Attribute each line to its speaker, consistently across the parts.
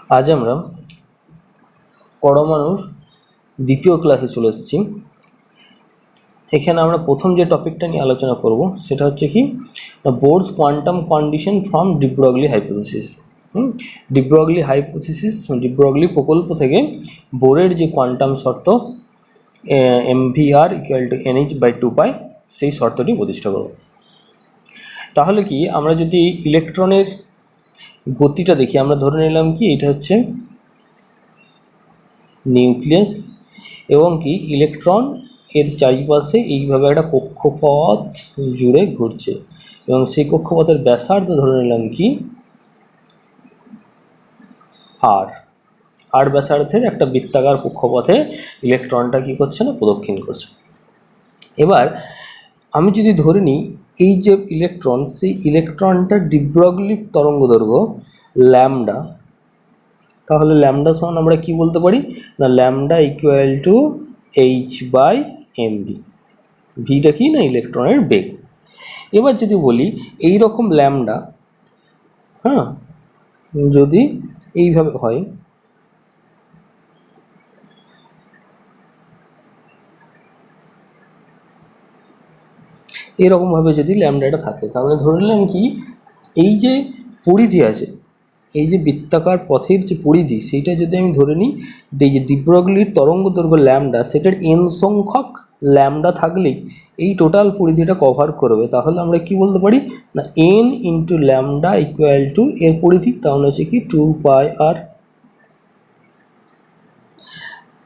Speaker 1: আজ আমরা পরমাণুর দ্বিতীয় ক্লাসে চলে এসেছি। এখানে আমরা প্রথম যে টপিকটা নিয়ে আলোচনা করব সেটা হচ্ছে কি Bohr's quantum condition from de Broglie hypothesis. De Broglie প্রকল্প থেকে বোরের যে কোয়ান্টাম শর্ত MVR = NH/2π সেই শর্তটি প্রতিষ্ঠা করব। তাহলে কি আমরা যদি ইলেকট্রনের গতিটা দেখি, আমরা ধরে নিলাম কি এটা হচ্ছে নিউক্লিয়াস এবং কি ইলেকট্রন এর চারিপাশে এইভাবে একটা কক্ষপথ জুড়ে ঘুরছে এবং সেই কক্ষপথের ব্যাসার্ধ ধরে নিলাম কি আর ব্যাসার্ধের একটা বৃত্তাকার কক্ষপথে ইলেকট্রনটা কি করছে না প্রদক্ষিণ করছে। এবার আমি যদি ধরে নিই এই যে ইলেকট্রন, সেই ইলেকট্রনটা ডি ব্রগলি তরঙ্গদৈর্ঘ্য ল্যামডা, তাহলে ল্যামডা সমান আমরা কি বলতে পারি না ল্যামডা = h/mv। ভিটা কি না ইলেকট্রনের বেগ। এবার যদি বলি এই রকম ল্যামডা, যদি এইভাবে হয়, এরকমভাবে যদি ল্যামডাটা থাকে তাহলে ধরে নিলাম কি এই যে পরিধি আছে, এই যে বৃত্তাকার পথের যে পরিধি সেইটা যদি আমি ধরে নিই এই যে ডি ব্রগলির তরঙ্গদৈর্ঘ্য ল্যামডা, সেটার n সংখ্যক ল্যামডা থাকলেই এই টোটাল পরিধিটা কভার করবে। তাহলে আমরা কি বলতে পারি না n × ল্যামডা = এর পরিধি, তাহলে হচ্ছে কি 2πr।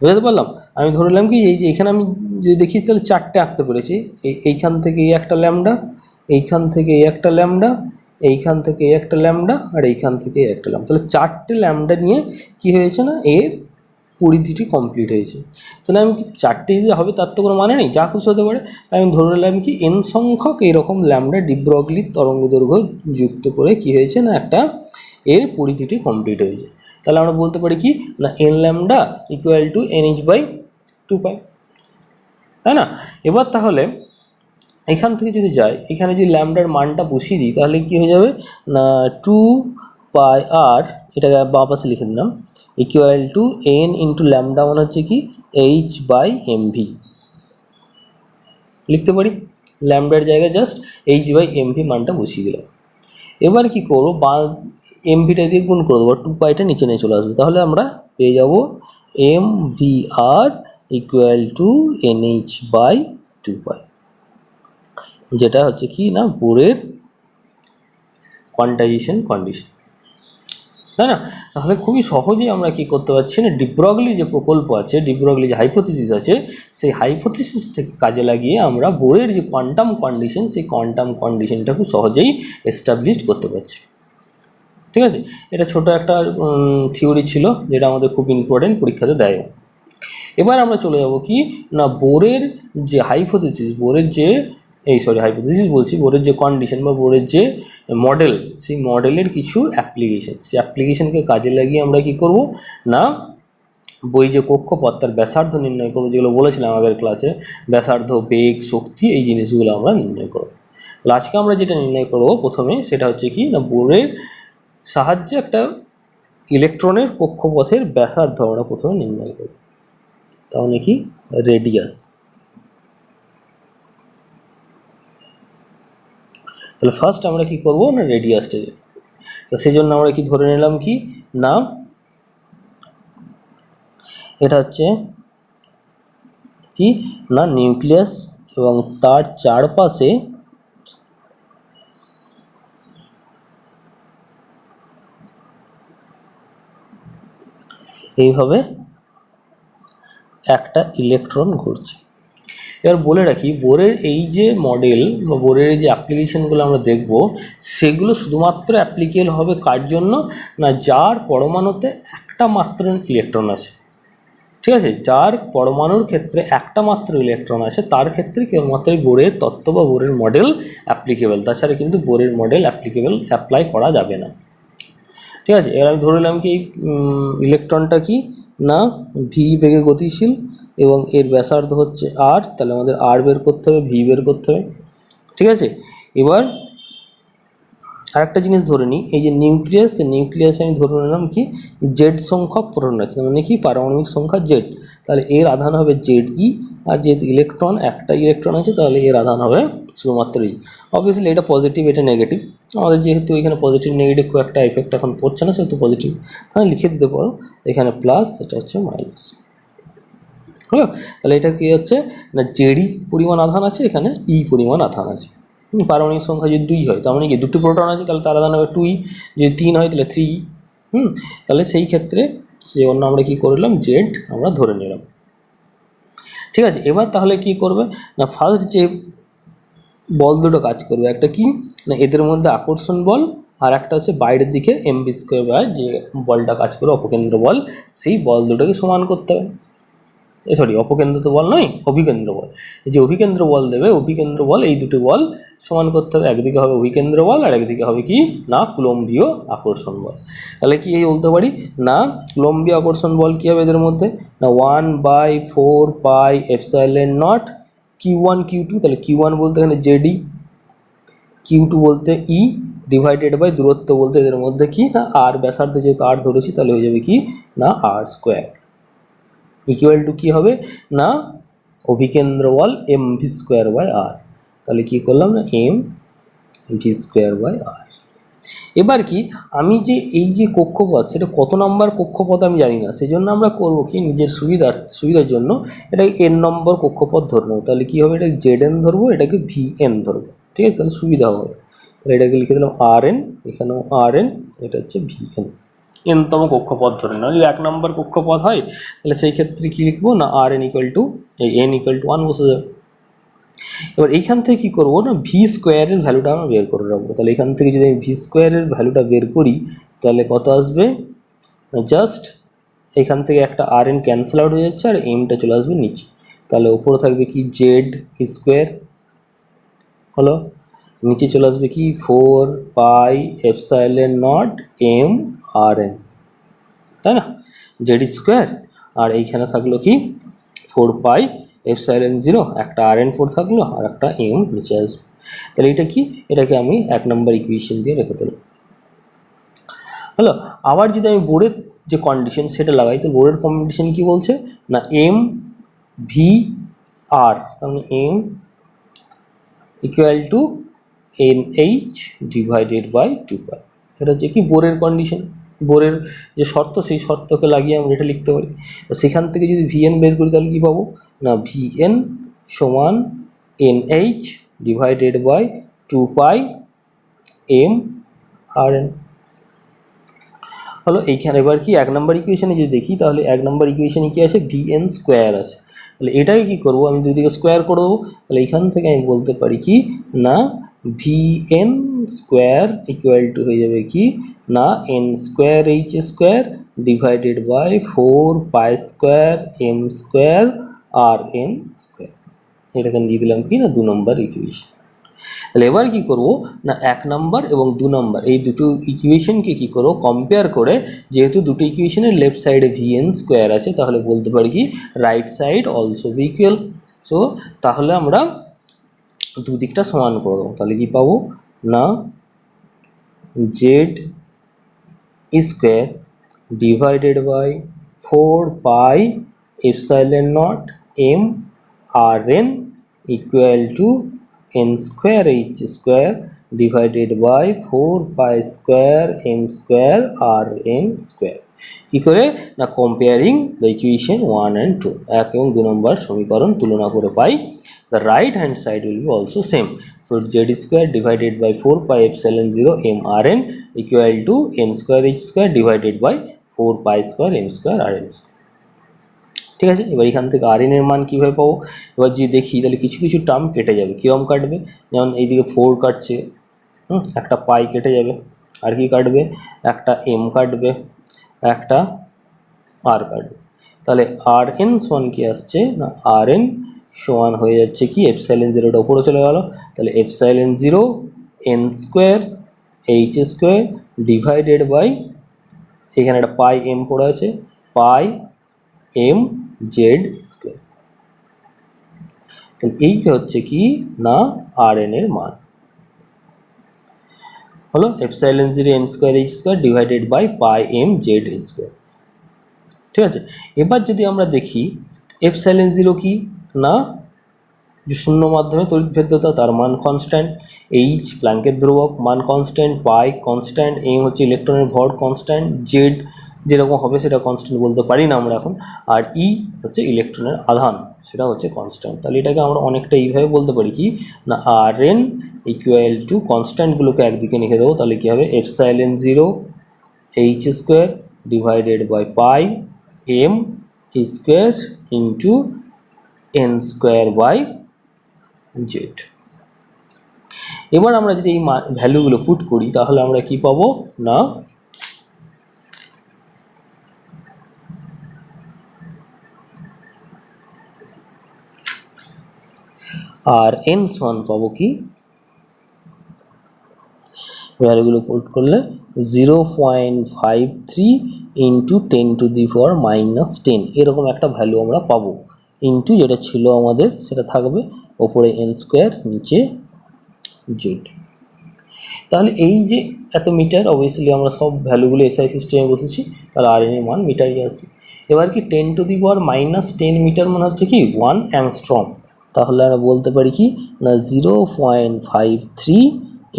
Speaker 1: বুঝতে পারলাম? আমি ধরে নিলাম কি এই যে এখানে আমি যদি দেখি তাহলে চারটে আঁকতে পেরেছি, এইখান থেকে এই একটা ল্যামডা, এইখান থেকে এই একটা ল্যামডা, এইখান থেকে এই একটা ল্যামডা, আর এইখান থেকে এই একটা ল্যামডা। তাহলে চারটে ল্যামডা নিয়ে কি হয়েছে না এর পরিধিটি কমপ্লিট হয়েছে। তাহলে আমি চারটে যদি হবে তার তো কোনো মানে নেই, যা খুশি হতে পারে। তাই আমি ধরে নিলাম কি n সংখ্যক এরকম ল্যামডা ডি ব্রগলির তরঙ্গদৈর্ঘ্য যুক্ত করে কি হয়েছে না একটা এর পরিধিটি কমপ্লিট হয়েছে। তাহলে আমরা বলতে পারি কি না n ল্যামডা = NH/2π, তাই না? এবার তাহলে এখান থেকে যদি যাই, এখানে যদি ল্যামডার মানটা বসিয়ে দিই তাহলে কি হয়ে যাবে না 2πr, এটা বাঁ পাশে লিখে দিলাম, = n × ল্যামডা মানে হচ্ছে কি h/mv লিখতে পারি। ল্যামডার জায়গায় জাস্ট h/mv মানটা বসিয়ে দিলাম। এবার কি করবো, বা এমভিটা দিয়ে গুণ করে দেবো, 2πটা নিচে নিয়ে চলে আসবে। তাহলে আমরা পেয়ে যাব MVR = NH/2π, যেটা হচ্ছে কি না বোরের কোয়ান্টাইজেশন কন্ডিশন, তাই না? তাহলে খুবই সহজেই আমরা কি করতে পারছি না ডি ব্রগলি যে প্রকল্প আছে, ডি ব্রগলি যে হাইপোথিসিস আছে, সেই হাইপোথিসিস থেকে কাজে লাগিয়ে আমরা বোরের যে কোয়ান্টাম কন্ডিশন, সেই কোয়ান্টাম কন্ডিশনটা খুব সহজেই এস্টাবলিশ করতে পারছি। ঠিক আছে, এটা ছোট একটা থিওরি ছিল যেটা আমাদের খুব ইম্পর্টেন্ট, পরীক্ষাতে দেয়। এবার আমরা চলে যাব কি না বোরের যে হাইপোথিসিস, বোরের যে হাইপোথিসিস বলছি, বোরের যে কন্ডিশন বা বোরের যে মডেল, সেই মডেলের কিছু অ্যাপ্লিকেশন, সেই অ্যাপ্লিকেশনকে কাজে লাগিয়ে আমরা কি করব না বই যে কক্ষপথ তার ব্যাসার্ধ নির্ণয় করবো, যেগুলো বলেছিলাম আগের ক্লাসে, ব্যাসার্ধ, বেগ, শক্তি, এই জিনিসগুলো আমরা নির্ণয় করব। আজকে আমরা যেটা নির্ণয় করব প্রথমে সেটা হচ্ছে কি না বোরের সাহায্যে একটা ইলেকট্রনের কক্ষপথের ব্যাসার্ধ আমরা প্রথমে নির্ণয় করব। তাহলে কি রেডিয়াস। তাহলে ফার্স্ট আমরা কি করব না রেডিয়াসটা, তো সেই জন্য আমরা কি ধরে নিলাম কি না এটা হচ্ছে কি না নিউক্লিয়াস এবং তার চারপাশে এইভাবে একটা ইলেকট্রন ঘুরছে। এবার বলে রাখি বোরের এই যে মডেল বা বোরের যে অ্যাপ্লিকেশনগুলো আমরা দেখব, সেগুলো শুধুমাত্র অ্যাপ্লিকেবল হবে কার জন্য না যার পরমাণুতে একটা মাত্র ইলেকট্রন আছে। ঠিক আছে, যার পরমাণুর ক্ষেত্রে একটা মাত্র ইলেকট্রন আছে তার ক্ষেত্রে কেবলমাত্র বোরের তত্ত্ব বা বোরের মডেল অ্যাপ্লিকেবল, তাছাড়া কিন্তু বোরের মডেল অ্যাপ্লাই করা যাবে না। ঠিক আছে, এবার আমি ধরে নিলাম কি ইলেকট্রনটা কি না ভি বেগে গতিশীল এবং এর ব্যাসার্ধ হচ্ছে আর, তাহলে আমাদের আর বের করতে হবে, ভি বের করতে হবে। ঠিক আছে, এবার আর একটা জিনিস ধরে নিই, এই যে নিউক্লিয়াস, এই নিউক্লিয়াসে আমি ধরে নিলাম কি জেড সংখ্যক প্রোটন আছে, মানে কি পারমাণবিক সংখ্যা জেড, তাহলে এর আধান হবে জেড ই, আর যেহেতু ইলেকট্রন একটা ইলেকট্রন আছে তাহলে এর আধান হবে শুধুমাত্র ই। অবভিয়াসলি এটা পজিটিভ এটা নেগেটিভ, আমাদের যেহেতু এখানে পজিটিভ নেগেটিভ খুব একটা এফেক্ট এখন পড়ছে না সেহেতু পজিটিভ, তাহলে লিখে দিতে পারো এখানে প্লাস, এটা হচ্ছে মাইনাস। হলো, তাহলে এটা কি হচ্ছে না জেডি পরিমাণ আধান আছে, এখানে ই পরিমাণ আধান আছে। পারমাণবিক সংখ্যা যদি 2 হয় তার মানে কি দুটি প্রোটন আছে তাহলে তার আধান হবে 2e, যদি 3 হয় তাহলে 3e। তাহলে সেই ক্ষেত্রে সে অন্য আমরা কি করলাম জেড আমরা ধরে নিলাম। ঠিক আছে, এবার তাহলে কি করবে না ফার্স্ট যে বল দুটো কাজ করবে, একটা কি না এদের মধ্যে আকর্ষণ বল, আর একটা হচ্ছে বাইরের দিকে এমভি স্কোয়ার বা যে বলটা কাজ করবে অপকেন্দ্র বল, সেই বল দুটোকে সমান করতে হবে। সরি অপকেন্দ্র তো বল নয়, অভিকেন্দ্র বল। যে অভিকেন্দ্র বল দেবে, অভিকেন্দ্র বল এই দুটো বল সমান করতে হবে, একদিকে হবে অভিকেন্দ্র বল আর একদিকে হবে কি না কুলম্বীয় আকর্ষণ বল। তাহলে কি এই বলতে পারি না কুলম্বীয় আকর্ষণ বল কি হবে এদের মধ্যে না 1/4 পাই এপসাইলন নট Q1 Q2, তাহলে Q1 বলতে এখানে জেডি, Q2 বলতে ই, ডিভাইডেড বাই দূরত্ব বলতে এদের মধ্যে কি না আর, ব্যাসার্ধে যেহেতু আর ধরেছি তাহলে হয়ে যাবে কি না আর স্কোয়ার, ইকুয়াল টু কী হবে না অভিকেন্দ্র বল এম ভি স্কোয়ার বাই আর। তাহলে কী করলাম না এম ভি স্কোয়ার বাই আর। এবার কি আমি যে এই যে কক্ষপথ সেটা কত নম্বর কক্ষপথ আমি জানি না, সেই জন্য আমরা করবো কি নিজের সুবিধার জন্য এটাকে এন নম্বর কক্ষপথ ধরে নেবো। তাহলে কী হবে, এটা জেড এন ধরবো, এটাকে ভি এন ধরবো। ঠিক আছে, তাহলে সুবিধা হবে। তাহলে এটাকে লিখে দিলাম আর এন, এখানেও আর এন, এটা হচ্ছে ভি এন, এনতম কক্ষপথ ধরে নাও। যদি 1 নম্বর কক্ষপথ হয় তাহলে সেই ক্ষেত্রে কী লিখবো না আর এন ইকুয়াল টু এই এন ইকুয়াল টু 1 বসে যাবে। এবার এইখান থেকে কী করবো না ভি স্কোয়ারের ভ্যালুটা আমরা বের করে রাখবো। তাহলে এখান থেকে যদি আমি ভি স্কোয়ারের ভ্যালুটা বের করি তাহলে কত আসবে, জাস্ট এখান থেকে একটা আর এন ক্যান্সেল আউট হয়ে যাচ্ছে আর এমটা চলে আসবে নিচে। তাহলে উপরে থাকবে কি জেড স্কোয়ার হলো, নিচে চলে আসবে কি 4 pi epsilon naught M R n, তাই না জেড স্কোয়ার, আর এইখানে থাকলো কি 4 পাই এপসাইলন 0, একটা আর এন 4 থাকলো আর একটা এম নিচে আসবে। তাহলে এটা কি এটাকে আমি 1 নম্বর ইকুয়েশন দিয়ে রেখে দিলাম। হলো, আবার যদি আমি বোর্ডের যে কন্ডিশন সেটা লাগাই তো বোর্ডের কন্ডিশন কি বলছে না এম ভি আর, তার মানে m equal to n h divided by 2 pi. এটা হচ্ছে কি বোরের কন্ডিশন, বোরের যে শর্ত সেই শর্তকে লাগিয়ে আমরা এটা লিখতে পারি। সেখান থেকে যদি ভিএন বের করি তাহলে কী পাবো না ভিএন সমান n h divided by 2 pi m R n. হলো, এইখানে এবার কি 1 নম্বর ইকুয়েশনে যদি দেখি তাহলে 1 নম্বর ইকুয়েশনে কী আছে ভিএন স্কোয়ার আছে। তাহলে এটাকে কী করবো আমি দুদিকে স্কোয়ার করে দেবো। তাহলে এইখান থেকে আমি বলতে পারি কি না ভিএন স্কোয়ার ইকুয়াল টু হয়ে যাবে কি না n square H square divided by 4 pi square M square R N square. এটাকে দিয়ে দিলাম কি না 2 নম্বর ইকুয়েশন। তাহলে এবার কী করবো না 1 নম্বর এবং 2 নম্বর এই দুটো ইকুয়েশনকে কী করবো কম্পেয়ার করে, যেহেতু দুটো ইকুয়েশনের লেফট সাইডে ভিএন স্কোয়ার আছে তাহলে বলতে পারি কি right side also be equal. So তাহলে আমরা দুদিকটা সমান করে দেবো। তাহলে কি পাবো না Z square divided by 4 pi epsilon naught M R N equal to N square H square divided by 4 pi square M square R N square. কী করে না কম্পেয়ারিং দ্য ইকুয়েশন 1 and 2, 1 এবং 2 নম্বর সমীকরণ তুলনা করে পাই the right hand side will be also same. So z square divided by 4 pi epsilon 0 m r n equal to n square h square divided by 4 pi square m square r n square. ঠিক আছে, এবার এখান থেকে আর N এর মান কীভাবে পাবো, এবার যদি দেখি তাহলে কিছু কিছু টার্ম কেটে যাবে। কীরকম কাটবে, যেমন এইদিকে 4 কাটছে, একটা পাই কেটে যাবে, আর কি কাটবে একটা এম কাটবে, একটা আর কাটবে। তাহলে আর এন সমান কি আসছে না আর এন সমান হয়ে যাচ্ছে কি এপসাইলন 0টা উপরে চলে গেল, তাহলে epsilon 0 n square H square divided by এখানে একটা পাই এম পড়ে আছে পাই এম জেড স্কোয়ার। তাহলে এইটা হচ্ছে কি না আর এন এর মান। হলো epsilon zero n square H square divided by pi m z square. ঠিক আছে, এবার যদি আমরা দেখি এপসাইলন জিরো কি না, যে শূন্য মাধ্যমে তড়িৎ ভেদ্যতা, তার মান কনস্ট্যান্ট, এইচ প্ল্যাঙ্কের ধ্রুবক মান কনস্ট্যান্ট, পাই কনস্ট্যান্ট, এম হচ্ছে ইলেকট্রনের ভর কনস্ট্যান্ট, জেড যেরকম হবে সেটা কনস্ট্যান্ট বলতে পারি না আমরা এখন, আর ই হচ্ছে ইলেকট্রনের আধান, সেটা হচ্ছে কনস্ট্যান্ট। তাহলে এটাকে আমরা অনেকটা এইভাবে বলতে পারি কি না, আর এন ইকুয়াল টু কনস্ট্যান্টগুলোকে একদিকে লিখে দেবো, তাহলে কী হবে epsilon zero h square divided by pi m square into n square by z. এবার আমরা যদি এই ভ্যালুগুলো পুট করি তাহলে আমরা কি পাবো না, আর এন সমান পাবো কি, ভ্যালুগুলো পুট করলে 0.53 ইন্টু 10⁻⁻10 এরকম একটা ভ্যালু আমরা পাবো, ইন্টু যেটা ছিল আমাদের সেটা থাকবে ওপরে এন স্কোয়ার নিচে জেড। তাহলে এই যে এত মিটার, অবভিয়াসলি আমরা সব ভ্যালুগুলো এসআই সিস্টেমে বসেছি, তাহলে আর এন এর মান মিটারই আসবে। এবার কি 10⁻⁻10 মিটার মানে হচ্ছে কি 1 অ্যাংস্ট্রম, তাহলে আমরা বলতে পারি কি না 0.53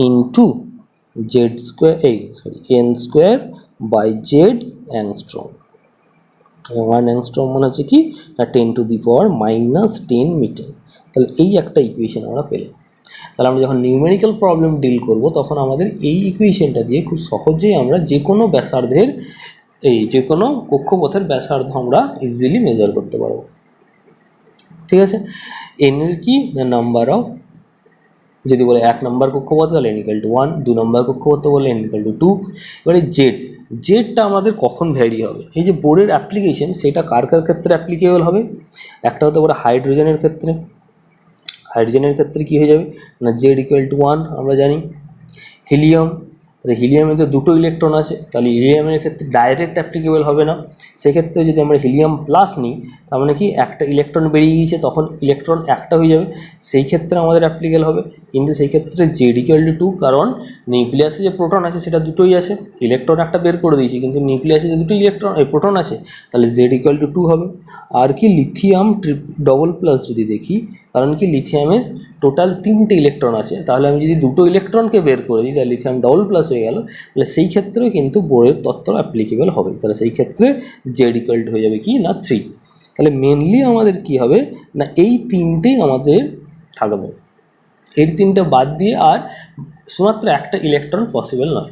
Speaker 1: into z square n square by z angstrom. 1 angstrom মানে হচ্ছে কি না 10⁻⁻10 মিটার। তাহলে এই একটা ইকুয়েশন আমরা পেলাম। তাহলে আমরা যখন নিউমেরিক্যাল প্রবলেম ডিল করব তখন আমাদের এই ইকুয়েশনটা দিয়ে খুব সহজেই আমরা যে কোনো ব্যাসার্ধের যে কোনো কক্ষপথের ব্যাসার্ধ আমরা ইজিলি মেজার করতে পারবো। ঠিক আছে, এন এর কি নাম্বার অফ, যদি বলে 1 নম্বর কক্ষপথ তাহলে n = 1, 2 নম্বর কক্ষপথ বলে n = 2। এবারে জেডটা আমাদের কখন ভ্যারি হবে, এই যে বোর্ডের অ্যাপ্লিকেশন সেটা কার কার ক্ষেত্রে অ্যাপ্লিকেবল হবে, একটা হতে পারে হাইড্রোজেনের ক্ষেত্রে। হাইড্রোজেনের ক্ষেত্রে কী হয়ে যাবে না জেড = 1 আমরা জানি। হিলিয়াম, হিলিয়ামে তো দুটো ইলেকট্রন আছে, তাহলে হিলিয়ামের ক্ষেত্রে ডাইরেক্ট অ্যাপ্লিকেবল হবে না। সেক্ষেত্রে যদি আমরা হিলিয়াম প্লাস নিই তার মানে কি একটা ইলেকট্রন বেরিয়ে গিয়েছে, তখন ইলেকট্রন একটা হয়ে যাবে, সেই ক্ষেত্রে আমাদের অ্যাপ্লিকেবল হবে। কিন্তু সেই ক্ষেত্রে জেড = 2, কারণ নিউক্লিয়াসে যে প্রোটন আছে সেটা দুটোই আছে, ইলেকট্রন একটা বের করে দিয়েছি কিন্তু নিউক্লিয়াসে যে দুটো প্রোটন আছে, তাহলে জেড = 2 হবে। আর কি লিথিয়াম ডবল প্লাস যদি দেখি, কারণ কি লিথিয়ামের টোটাল 3টে ইলেকট্রন আছে, তাহলে আমি যদি দুটো ইলেকট্রনকে বের করে দিই তাহলে লিথিয়াম ডবল প্লাস হয়ে গেল, তাহলে সেই ক্ষেত্রেও কিন্তু বোরের তত্ত্ব অ্যাপ্লিকেবল হবে। তাহলে সেই ক্ষেত্রে জেড = হয়ে যাবে কি না 3। তাহলে মেনলি আমাদের কি হবে না এই তিনটেই আমাদের থাকবে, এই তিনটে বাদ দিয়ে আর শুধুমাত্র একটা ইলেকট্রন পসিবল নয়।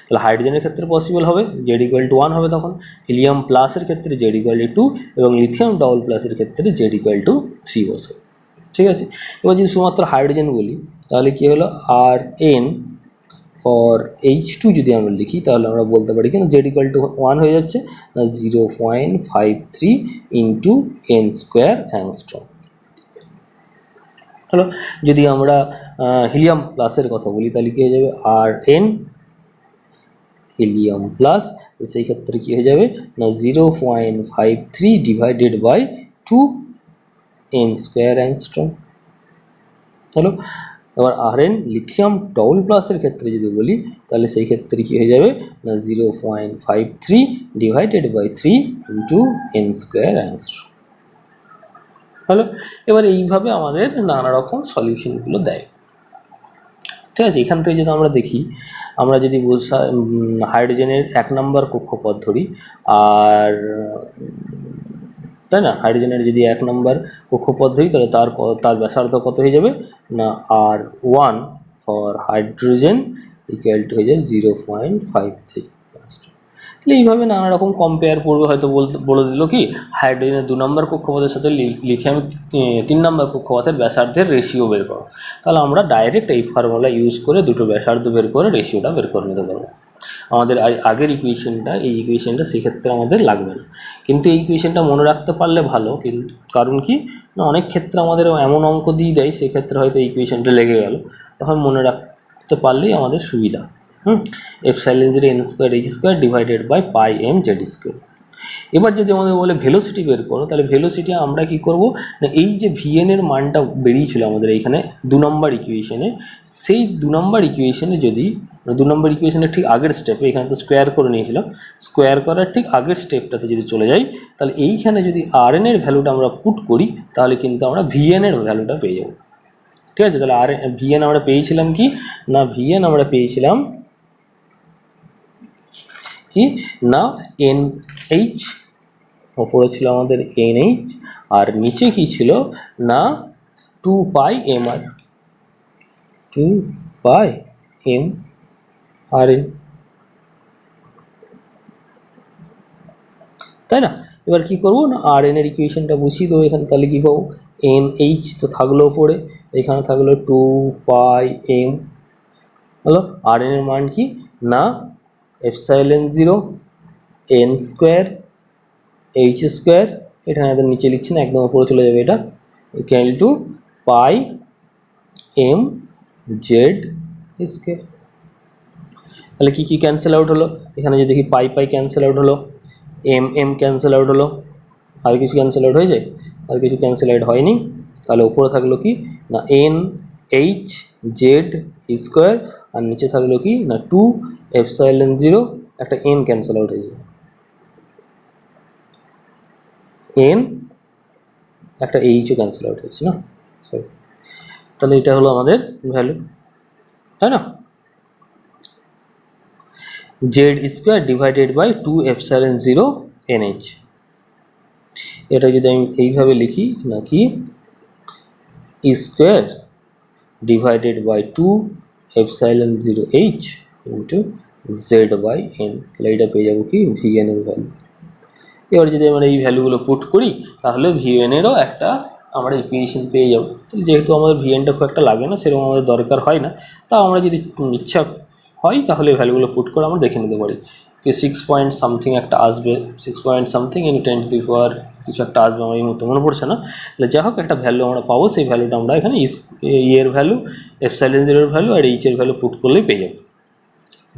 Speaker 1: তাহলে হাইড্রোজেনের ক্ষেত্রে পসিবল হবে জেড = 1 হবে তখন, হিলিয়াম প্লাসের ক্ষেত্রে জেড = 2 এবং লিথিয়াম ডবল প্লাসের ক্ষেত্রে জেড = 3 বসে। ঠিক আছে, এবার যদি শুধুমাত্র হাইড্রোজেন বলি তাহলে কী হলো আর এন ফর H2 যদি আমরা লিখি তাহলে আমরা বলতে পারি কিনা জেড = 1 হয়ে যাচ্ছে না 0.53 ইন্টু এন স্কোয়ার অ্যাংস্ট্রম। হলো, যদি আমরা হিলিয়াম প্লাসের কথা বলি তাহলে কী হয়ে যাবে আর এন হিলিয়াম প্লাস, সেই ক্ষেত্রে কী হয়ে যাবে না 0.53 divided by 2 n square angstrom. হলো, এবার আর এন লিথিয়াম ডবল প্লাসের ক্ষেত্রে যদি বলি তাহলে সেই ক্ষেত্রে কী হয়ে যাবে না 0.53 divided by 3 into n square angstrom. হলো, এবার এইভাবে আমাদের নানা রকম সলিউশনগুলো দেয়। ঠিক আছে, এখান থেকে যদি আমরা দেখি, আমরা যদি হাইড্রোজেনের 1 নম্বর কক্ষপথ ধরি, আর তাই না, হাইড্রোজেনের যদি 1 নম্বর কক্ষপথ ধরি তাহলে তার ব্যাসার্ধ কত হয়ে যাবে না R1 ফর হাইড্রোজেন = হয়ে যাবে 0.53। তাহলে এইভাবে নানা রকম কম্পেয়ার করবে, হয়তো বলে দিল কি হাইড্রোজেনের 2 নম্বর কক্ষপথের সাথে লিথিয়াম 3 নম্বর কক্ষপথের ব্যাসার্ধের রেশিও বের করো, তাহলে আমরা ডাইরেক্ট এই ফর্মুলা ইউজ করে দুটো ব্যাসার্ধ বের করে রেশিওটা বের করে নিতে পারবো। আমাদের আগের এই ইকুয়েশনটা সেক্ষেত্রে আমাদের লাগবে না, কিন্তু এই ইকুয়েশনটা মনে রাখতে পারলে ভালো। কিন্তু কারণ কি না অনেক ক্ষেত্রে আমাদের এমন অঙ্ক দিয়ে দেয় সেক্ষেত্রে হয়তো এই ইকুয়েশনটা লেগে গেল, তখন মনে রাখতে পারলেই আমাদের সুবিধা। Epsilon 0 n² h² divided by pi m z square. এবার যদি আমাদের বলে ভেলোসিটি বের করো, তাহলে ভেলোসিটি আমরা কি করব না, এই যে ভিএন এর মানটা বেরিয়েছিল আমাদের এইখানে 2 নম্বর ইকুয়েশনে, সেই 2 নম্বর ইকুয়েশনে যদি 2 নম্বর ইকুয়েশনের ঠিক আগের স্টেপে, এখানে তো স্কোয়ার করে নিয়েছিলাম, স্কোয়ার করার ঠিক আগের স্টেপটাতে যদি চলে যাই, তাহলে এইখানে যদি আর এন এর ভ্যালুটা আমরা পুট করি, তাহলে কিন্তু আমরা ভিএন এর ভ্যালুটা পেয়ে যাব। ঠিক আছে, তাহলে আর ভিএন আমরা পেয়েছিলাম কি না, ভিএন আমরা পেয়েছিলাম কি না এন এইচ, ওপরে ছিল আমাদের এন এইচ, আর নিচে কি ছিল না 2 পাই এম আর, 2 পাই এম আর এন, তাই না? এবার কি করবো না, আর এন এর ইকুয়েশনটা বসিয়ে দেবো এখানে, তাহলে কি পাবো, এন এইচ তো থাকলো ওপরে, এখানে থাকলো 2 পাই এম, হলো আর এন এর মান কি না epsilon 0 n square H square, এটা আমাদের নিচে লিখছি না, একদম উপরে চলে যাবে, এটা equal to pi m z square. তাহলে কি কি ক্যান্সেল আউট হলো, এখানে যদি দেখি পাই পাই ক্যান্সেল আউট হলো, এম এম ক্যান্সেল আউট হলো, আর কিছু ক্যান্সেল আউট হয়ে যায়, আর কিছু ক্যান্সেল আউট হয়নি, তাহলে উপরে থাকলো কি না এন এইচ জেড স্কোয়ার, আর নিচে থাকলো কি না 2 এপসাইলন 0, একটা এন ক্যান্সেল আউট হয়ে যাবে, এন একটা এইচও ক্যান্সেল আউট হচ্ছে না, সরি। তাহলে এটা হলো আমাদের ভ্যালু, তাই না, Z square divided by 2 epsilon 0 n h. এটা যদি আমি এইভাবে লিখি নাকি square divided by 2 epsilon 0 h into z by n, তাহলে এটা পেয়ে যাবো কি ভিএন এর ভ্যালু। এবার যদি আমরা এই ভ্যালুগুলো পুট করি, তাহলে ভিএন এরও একটা আমরা ইকুয়েশন পেয়ে যাবো। তাহলে যেহেতু আমাদের ভিএনটা খুব একটা লাগে না, সেরকম আমাদের দরকার হয় না, তাও আমরা যদি ইচ্ছা হয় তাহলে ভ্যালুগুলো পুট করে আমরা দেখে নিতে পারি যে 6 পয়েন্ট সামথিং একটা আসবে, 6 point something in 10 to the power কিছু একটা আসবে, আমার এই মতো মনে পড়ছে না। তাহলে যাই হোক একটা ভ্যালু আমরা পাবো, সেই ভ্যালুটা আমরা এখানে ইয়ের ভ্যালু, এপসাইলন 0 এর ভ্যালু আর এইচের ভ্যালু পুট করলেই পেয়ে যাবো।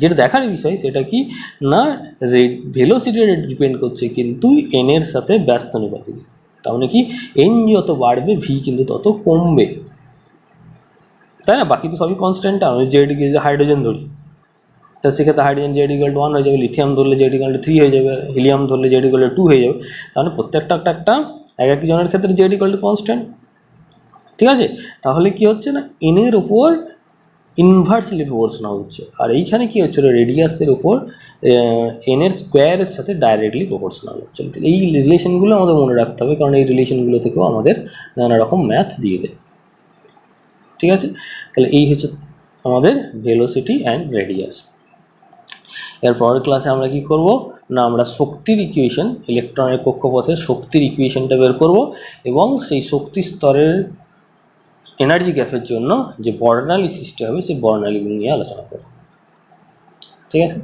Speaker 1: যেটা দেখার বিষয় সেটা কি না ভেলোসিটি ডিপেন্ড করছে কিন্তু এন এর সাথে ব্যস্ত অনুপাতে, তার মানে কি এন যত বাড়বে ভি কিন্তু তত কমবে, তাই না? বাকি তো সবই কনস্ট্যান্ট। আমি জেড হাইড্রোজেন ধরি, তা সেক্ষেত্রে হাইড্রোজেন জেড ইকুয়াল টু 1 হয়ে যাবে, লিথিয়াম ধরলে জেড ইকুয়াল টু 3 হয়ে যাবে, হিলিয়াম ধরলে জেড ইকুয়াল টু 2 হয়ে যাবে। তাহলে প্রত্যেকটা একটা এক এক জনের ক্ষেত্রে জেড ইকুয়াল টু কনস্ট্যান্ট, ঠিক আছে? তাহলে কি হচ্ছে না এন এর উপর ইনভার্সলি প্রপোর্শনাল হচ্ছে, আর এইখানে কি হচ্ছে রেডিয়াসের উপর এন এর স্কোয়ারের সাথে ডাইরেক্টলি প্রপোর্শনাল হচ্ছে। এই রিলেশনগুলো আমাদের মনে রাখতে হবে, কারণ এই রিলেশনগুলো থেকেও আমাদের নানা রকম ম্যাথ দিয়ে দেয়, ঠিক আছে? তাহলে এই হচ্ছে আমাদের ভেলোসিটি অ্যান্ড রেডিয়াস। এর পরের ক্লাসে আমরা কি করব না, আমরা শক্তির ইকুয়েশন, ইলেকট্রনের কক্ষপথের শক্তির ইকুয়েশনটা বের করব, এবং সেই শক্তি স্তরের এনার্জি গ্যাপের জন্য যে বর্ণালী সৃষ্টি হবে সেই বর্ণালীগুলো নিয়ে আলোচনা করব, ঠিক আছে?